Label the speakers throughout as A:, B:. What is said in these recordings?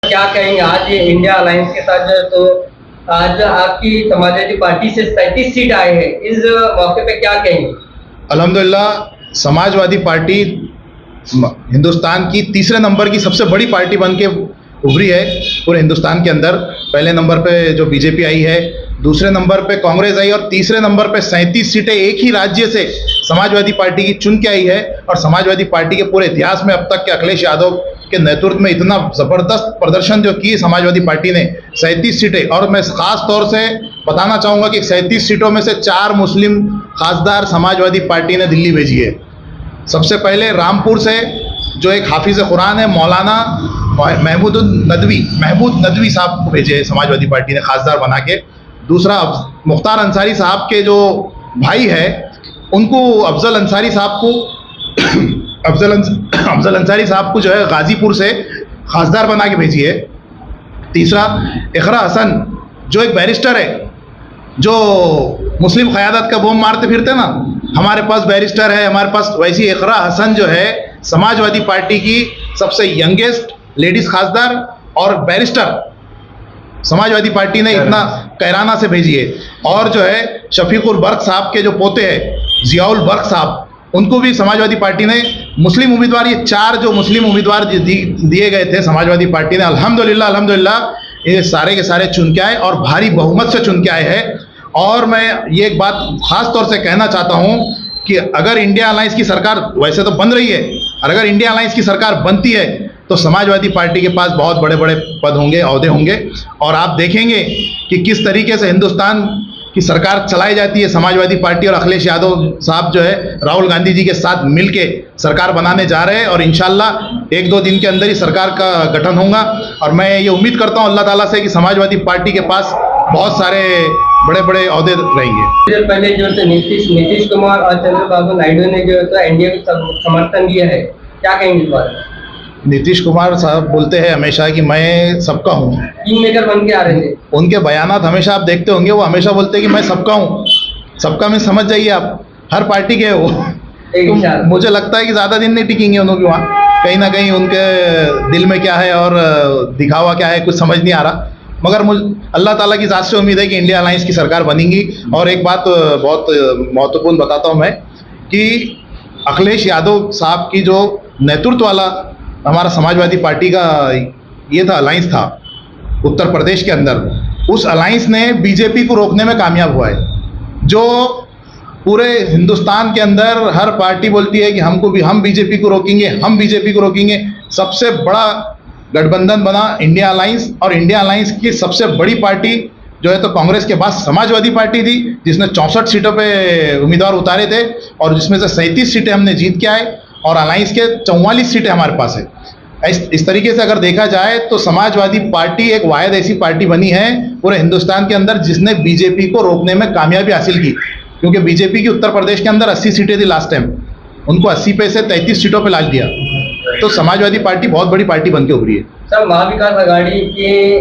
A: क्या कहेंगे आज ये इंडिया अलायंस के साथ जो है तो आज आपकी समाजवादी पार्टी से 37 सीट आए हैं, इस मौके पे क्या कहेंगे?
B: अल्हम्दुलिल्लाह समाजवादी पार्टी हिंदुस्तान की तीसरे नंबर की सबसे बड़ी पार्टी बन के उभरी है पूरे हिंदुस्तान के अंदर। पहले नंबर पे जो बीजेपी आई है, दूसरे नंबर पे कांग्रेस आई और तीसरे नंबर पे 37 सीटें एक ही राज्य से समाजवादी पार्टी की चुन के आई है। और समाजवादी पार्टी के पूरे इतिहास में अब तक के अखिलेश यादव के नेतृत्व में इतना ज़बरदस्त प्रदर्शन जो की समाजवादी पार्टी ने 37 सीटें, और मैं ख़ास तौर से बताना चाहूँगा कि 37 सीटों में से 4 मुस्लिम खासदार समाजवादी पार्टी ने दिल्ली भेजी है। सबसे पहले रामपुर से जो एक हाफिज़ कुरान है मौलाना महमूद नदवी साहब को भेजे समाजवादी पार्टी ने खासदार बना के। दूसरा मुख्तार अंसारी साहब के जो भाई है उनको अफजल अंसारी साहब को अफजल अंसारी साहब को जो है गाजीपुर से खासदार बना के भेजी है। तीसरा इकरा हसन जो एक बैरिस्टर है, जो मुस्लिम क़यादत का बोम मारते फिरते ना, हमारे पास बैरिस्टर है हमारे पास, वैसी इकरा हसन जो है समाजवादी पार्टी की सबसे यंगेस्ट लेडीज़ खासदार और बैरिस्टर समाजवादी पार्टी ने इतना कैराना से भेजी है। और जो है शफीकुल बर्क साहब के जो पोते हैं जियाउल बर्क साहब, उनको भी समाजवादी पार्टी ने मुस्लिम उम्मीदवार, ये 4 जो मुस्लिम उम्मीदवार दिए गए थे समाजवादी पार्टी ने, अल्हम्दुलिल्लाह ये सारे के सारे चुन के आए और भारी बहुमत से चुन के आए हैं। और मैं ये एक बात ख़ास तौर से कहना चाहता हूँ कि अगर इंडिया अलायंस की सरकार वैसे तो बन रही है, और अगर इंडिया अलायंस की सरकार बनती है तो समाजवादी पार्टी के पास बहुत बड़े बड़े पद होंगे, ओहदे होंगे, और आप देखेंगे कि किस तरीके से हिंदुस्तान की सरकार चलाई जाती है। समाजवादी पार्टी और अखिलेश यादव साहब जो है राहुल गांधी जी के साथ मिलके सरकार बनाने जा रहे हैं, और इंशाल्लाह 1-2 दिन के अंदर ही सरकार का गठन होगा। और मैं ये उम्मीद करता हूँ अल्लाह ताला से कि समाजवादी पार्टी के पास बहुत सारे बड़े बड़े ओहदे रहेंगे।
A: पहले जो है नीतीश कुमार और चंद्रबाबू नायडू ने जो है तो एनडीए को समर्थन दिया है, क्या कहेंगे इस बारे में?
B: नीतीश कुमार साहब बोलते हैं हमेशा कि मैं सबका हूँ,
A: किंग मेकर बन के आ रहे थे।
B: उनके बयानात हमेशा आप देखते होंगे, वो हमेशा बोलते हैं कि मैं सबका हूँ। सबका में समझ जाइए आप, हर पार्टी के हैं वो। तो मुझे लगता है कि ज़्यादा दिन नहीं टिकेंगे उन्होंने वहाँ, कहीं ना कहीं उनके दिल में क्या है और दिखावा क्या है कुछ समझ नहीं आ रहा। मगर मुझे अल्लाह ताला की ज़ात से उम्मीद है कि इंडिया अलायंस की सरकार बनेगी। और एक बात बहुत महत्वपूर्ण बताता हूँ मैं कि अखिलेश यादव साहब की जो नेतृत्व वाला हमारा समाजवादी पार्टी का ये था, अलायंस था उत्तर प्रदेश के अंदर, उस अलायंस ने बीजेपी को रोकने में कामयाब हुआ है। जो पूरे हिंदुस्तान के अंदर हर पार्टी बोलती है कि हम बीजेपी को रोकेंगे, हम बीजेपी को रोकेंगे। सबसे बड़ा गठबंधन बना इंडिया अलायंस, और इंडिया अलायंस की सबसे बड़ी पार्टी जो है तो कांग्रेस के बाद समाजवादी पार्टी थी, जिसने 64 सीटों पे उम्मीदवार उतारे थे, और जिसमें से 37 सीटें हमने जीत के आए, और अलायंस के 44 सीटें हमारे पास है। इस तरीके से अगर देखा जाए तो समाजवादी पार्टी एक वाहिद ऐसी पार्टी बनी है पूरे हिंदुस्तान के अंदर जिसने बीजेपी को रोकने में कामयाबी हासिल की। क्योंकि बीजेपी की उत्तर प्रदेश के अंदर 80 सीटें थी लास्ट टाइम, उनको 80 पे से 33 सीटों पे ला दिया। तो समाजवादी पार्टी बहुत बड़ी पार्टी बन के उभरी है।
A: सर, महाविकास आघाड़ी के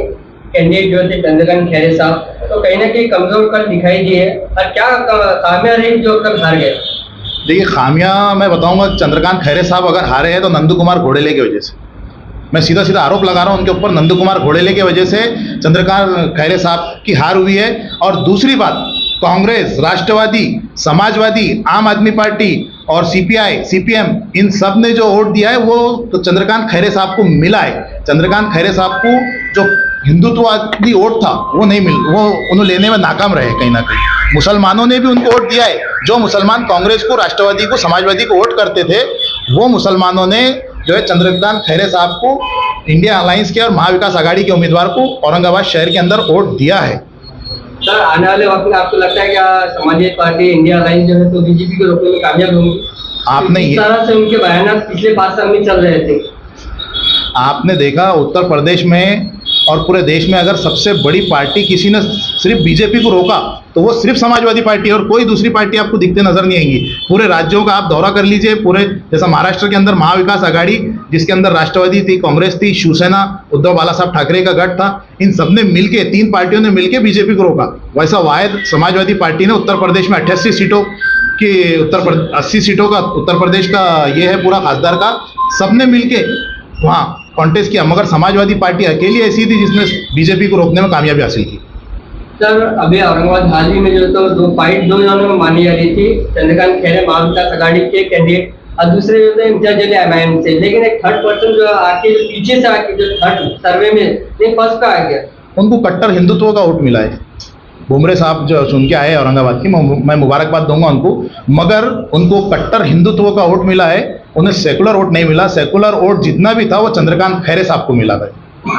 A: कैंडिडेट जो थे चंद्रकांत खैरे साहब, तो कहीं ना कहीं कमजोर कर दिखाई दिए, और क्या खामियां रही जो कल हार गए?
B: देखिए, खामियां मैं बताऊंगा, चंद्रकांत खैरे साहब अगर हारे हैं तो नंदू कुमार घोड़ेले की वजह से। मैं सीधा सीधा आरोप लगा रहा हूं उनके ऊपर, नंदू कुमार घोड़ेले की वजह से चंद्रकांत खैरे साहब की हार हुई है। और दूसरी बात, कांग्रेस, राष्ट्रवादी, समाजवादी, आम आदमी पार्टी और सीपीआई, सीपीएम, इन सब ने जो वोट दिया है वो तो चंद्रकांत खैरे साहब को मिला है। चंद्रकांत खैरे साहब को जो हिंदुत्ववादी वोट था वो नहीं वो उन्हें लेने में नाकाम रहे। कहीं ना कहीं मुसलमानों ने भी उनको वोट दिया है। जो मुसलमान कांग्रेस को, राष्ट्रवादी को, समाजवादी को वोट करते थे, वो मुसलमानों ने जो है चंद्रकांत खैरे साहब को, इंडिया अलायंस के और महाविकास आघाड़ी के उम्मीदवार को औरंगाबाद शहर के अंदर वोट दिया है।
A: सर, आने वाले वक्त में आपको लगता है क्या समाजवादी पार्टी इंडिया अलायंस जो है तो बीजेपी को रोकने में कामयाब होंगी?
B: आपने
A: इस तरह से उनके बयान पिछले 5 साल में चल रहे थे।
B: आपने देखा उत्तर प्रदेश में और पूरे देश में अगर सबसे बड़ी पार्टी किसी ने सिर्फ बीजेपी को रोका तो वो सिर्फ समाजवादी पार्टी है, और कोई दूसरी पार्टी आपको दिखते नजर नहीं आएंगी। पूरे राज्यों का आप दौरा कर लीजिए, पूरे जैसा महाराष्ट्र के अंदर महाविकास आघाड़ी, जिसके अंदर राष्ट्रवादी थी, कांग्रेस थी, शिवसेना, उद्धव बाला साहब ठाकरे का गठ था, इन सब ने मिलके, 3 पार्टियों ने मिलके बीजेपी को रोका। वैसा वाहिद समाजवादी पार्टी ने उत्तर प्रदेश में 88 सीटों की 80 सीटों का उत्तर प्रदेश का ये है पूरा खासदार का, सबने मिलके वहाँ कॉन्टेस्ट किया, मगर समाजवादी पार्टी अकेली ऐसी थी जिसने बीजेपी को रोकने में कामयाबी हासिल की।
A: सर अभी औरंगाबाद हाल ही में जो तो दो जनों में मानी जा रही थी, चंद्रकांत खैरे महाविकास आघाड़ी के कैंडिडेट और दूसरे जो थे इम्तियाज अली एमआईएम से, लेकिन एक थर्ड पर्सन जो आके जो पीछे से आके जो थर्ड सर्वे में नहीं फर्स्ट पे आ गया,
B: उनको कट्टर हिंदुत्व का वोट मिला है। बुमरे साहब जो चुन के आए औरंगाबाद की, मैं मुबारकबाद दूंगा उनको, मगर उनको कट्टर हिंदुत्व का वोट मिला है, उन्हें सेकुलर वोट नहीं मिला। सेकुलर वोट जितना भी था वो चंद्रकांत खैरे साहब को मिला था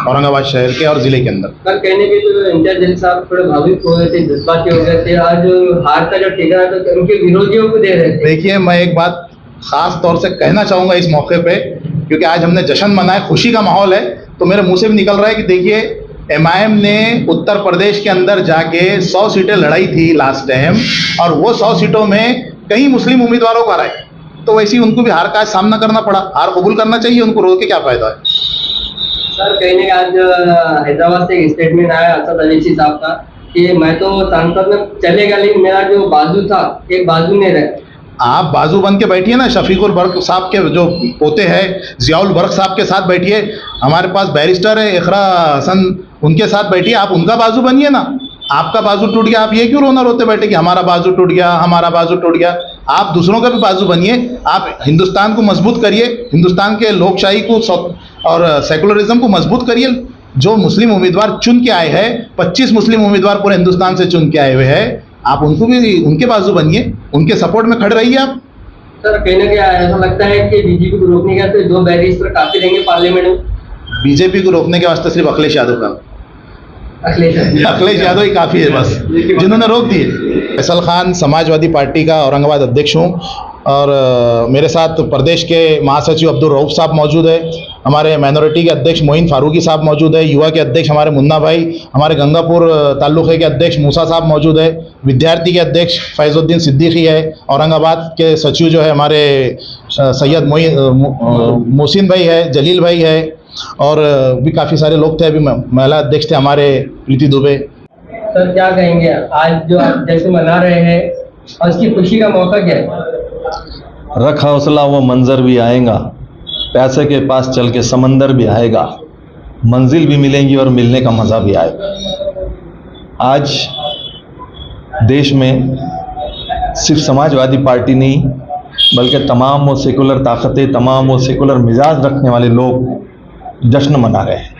B: औरंगाबाद शहर के और जिले के अंदर।
A: कल कहने के जो इम्तियाज अली साहब थोड़े भावुक हो गए थे, जज्बाती हो गए थे, आज हार का जो ठेका था तो उनके विरोधियों को दे रहे थे।
B: देखिए, मैं एक बात खास तौर से कहना चाहूँगा इस मौके पे, क्योंकि आज हमने जश्न मनाया, खुशी का माहौल है, तो मेरे मुंह से भी निकल रहा है कि देखिए एमआईएम ने उत्तर प्रदेश के अंदर जाके 100 सीटें लड़ाई थी लास्ट टाइम, और वो 100 सीटों में कई मुस्लिम उम्मीदवारों को हराए, तो वैसे ही उनको भी हार का सामना करना पड़ा। हार कबूल करना चाहिए, उनको रोक के क्या फायदा है।
A: सर कहने के आज हैदराबाद से एक स्टेटमेंट आया असद अलीसी साहब का कि मैं तो संसद में चलेगा, लेकिन मेरा जो बाजू था एक बाजू नहीं रहा।
B: आप बाजू बन के बैठिए ना, शफीकुल बर्क साहब के जो पोते हैं जियाउल बर्क साहब के साथ बैठिए, हमारे पास बैरिस्टर है इकरा हसन, उनके साथ बैठिए, आप उनका बाजू बनिए ना। आपका बाजू टूट गया, आप ये क्यों रोते बैठे कि हमारा बाजू टूट गया, हमारा बाजू टूट गया। आप दूसरों का भी बाजू बनिए, आप हिंदुस्तान को मजबूत करिए, हिंदुस्तान के लोकशाही को और सेकुलरिज्म को मजबूत करिए। जो मुस्लिम उम्मीदवार चुन के आए हैं, 25 मुस्लिम उम्मीदवार पूरे हिंदुस्तान से चुन के आए हुए हैं, आप उनको भी उनके बाजू बनिए, उनके सपोर्ट में खड़े रहिए आप।
A: सर कहने के ऐसा लगता है कि बीजेपी को रोकने का तो 2 बैरिस्टर काफी रहेंगे पार्लियामेंट में।
B: बीजेपी को रोकने के वास्ते सिर्फ अखिलेश यादव का, अखिलेश यादव ही काफ़ी है बस, जिन्होंने रोक दिए। फैसल खान समाजवादी पार्टी का औरंगाबाद अध्यक्ष हूँ, और मेरे साथ प्रदेश के महासचिव अब्दुल रऊफ साहब मौजूद है, हमारे माइनॉरिटी के अध्यक्ष मोइन फारूकी साहब मौजूद है, युवा के अध्यक्ष हमारे मुन्ना भाई, हमारे गंगापुर ताल्लुक़े के अध्यक्ष मूसा साहब मौजूद है, विद्यार्थी के अध्यक्ष फैज़ुद्दीन सिद्दीकी है, औरंगाबाद के सचिव जो है हमारे सैयद मोहसिन भाई है, जलील भाई है, और भी काफ़ी सारे लोग थे। अभी महिला अध्यक्ष थे हमारे प्रीति दुबे।
A: सर क्या कहेंगे, आज जो आप जैसे मना रहे हैं और उसकी खुशी का मौका क्या है?
C: रख हौसला वो मंजर भी आएगा, पैसे के पास चल के समंदर भी आएगा, मंजिल भी मिलेंगी और मिलने का मज़ा भी आएगा। आज देश में सिर्फ समाजवादी पार्टी नहीं, बल्कि तमाम वो सेकुलर ताकतें, तमाम वो सेकुलर मिजाज रखने वाले लोग जश्न मना रहे हैं।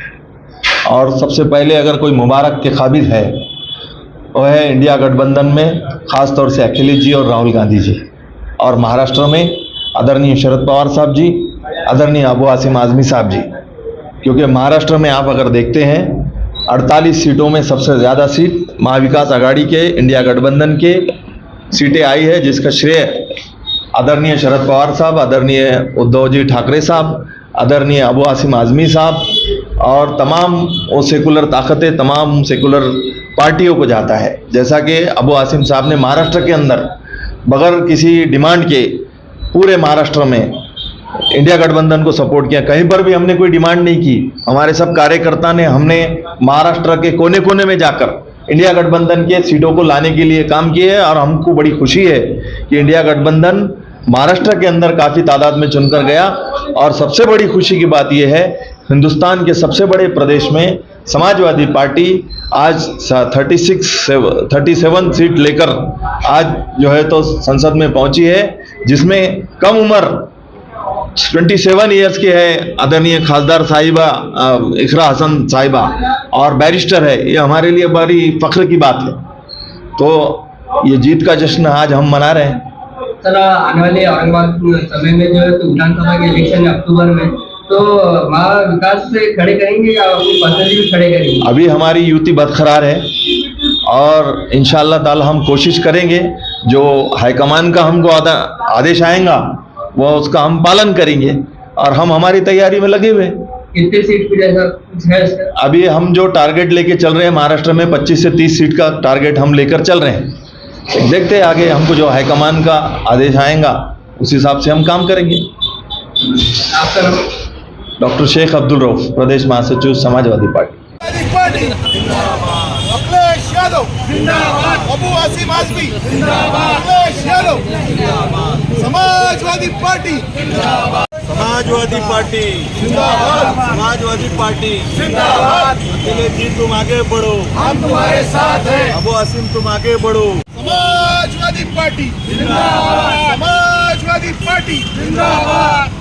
C: और सबसे पहले अगर कोई मुबारक के काबिल है वो है इंडिया गठबंधन में ख़ास तौर से अखिलेश जी और राहुल गांधी जी, और महाराष्ट्र में आदरणीय शरद पवार साहब जी, आदरणीय अबू आसिम आज़मी साहब जी। क्योंकि महाराष्ट्र में आप अगर देखते हैं 48 सीटों में सबसे ज़्यादा सीट महाविकास आघाड़ी के इंडिया गठबंधन के सीटें आई है, जिसका श्रेय आदरणीय शरद पवार साहब, आदरणीय उद्धव जी ठाकरे साहब, आदरणीय अबू आसिम आज़मी साहब और तमाम वो सेकुलर ताकतें, तमाम सेकुलर पार्टियों को जाता है। जैसा कि अबू आसिम साहब ने महाराष्ट्र के अंदर बगैर किसी डिमांड के पूरे महाराष्ट्र में इंडिया गठबंधन को सपोर्ट किया, कहीं पर भी हमने कोई डिमांड नहीं की। हमारे सब कार्यकर्ता ने हमने महाराष्ट्र के कोने कोने में जाकर इंडिया गठबंधन के सीटों को लाने के लिए काम किए है, और हमको बड़ी खुशी है कि इंडिया गठबंधन महाराष्ट्र के अंदर काफ़ी तादाद में चुनकर गया। और सबसे बड़ी खुशी की बात यह है, हिंदुस्तान के सबसे बड़े प्रदेश में समाजवादी पार्टी आज 37 सीट लेकर आज जो है तो संसद में पहुंची है, जिसमें कम उम्र 27 ईयर्स के है आदरणीय खासदार साहिबा इकरा हसन साहिबा, और बैरिस्टर है। ये हमारे लिए बड़ी फख्र की बात है। तो ये जीत का जश्न आज हम मना रहे हैं।
A: सर आने वाले औरंगाबाद समय में जो है तो विधानसभा के इलेक्शन है अक्टूबर में, तो महाविकास से खड़े करेंगे या अपनी पर्सनली भी खड़े करेंगे? अभी
C: हमारी युति बरकरार है और इंशाअल्लाह ताला हम कोशिश करेंगे, जो हाईकमान का हमको आदेश आएगा वो उसका हम पालन करेंगे, और हम हमारी तैयारी में लगे हुए।
A: कितने सीट पे जैसा
C: अभी हम जो टारगेट लेके चल रहे हैं महाराष्ट्र में 25 से 30 सीट का टारगेट हम लेकर चल रहे हैं। देखते हैं आगे हमको जो हाईकमान का आदेश आएगा उस हिसाब से हम काम करेंगे।
A: आपका नाम?
C: डॉक्टर शेख अब्दुल रऊफ, प्रदेश महासचिव समाजवादी पार्टी।
D: अखिलेश यादव जिंदाबाद, अबू आसिम आज़मी जिंदाबाद, अखिलेश यादव जिंदाबाद, समाजवादी पार्टी जिंदाबाद।
E: समाजवादी पार्टी
D: जिंदाबाद
E: समाजवादी पार्टी
D: जिंदाबाद
E: अखिलेश जी तुम आगे बढ़ो
D: हम तुम्हारे साथ हैं
E: अबू आसिम तुम आगे बढ़ो
D: समाजवादी पार्टी जिंदाबाद समाजवादी पार्टी जिंदाबाद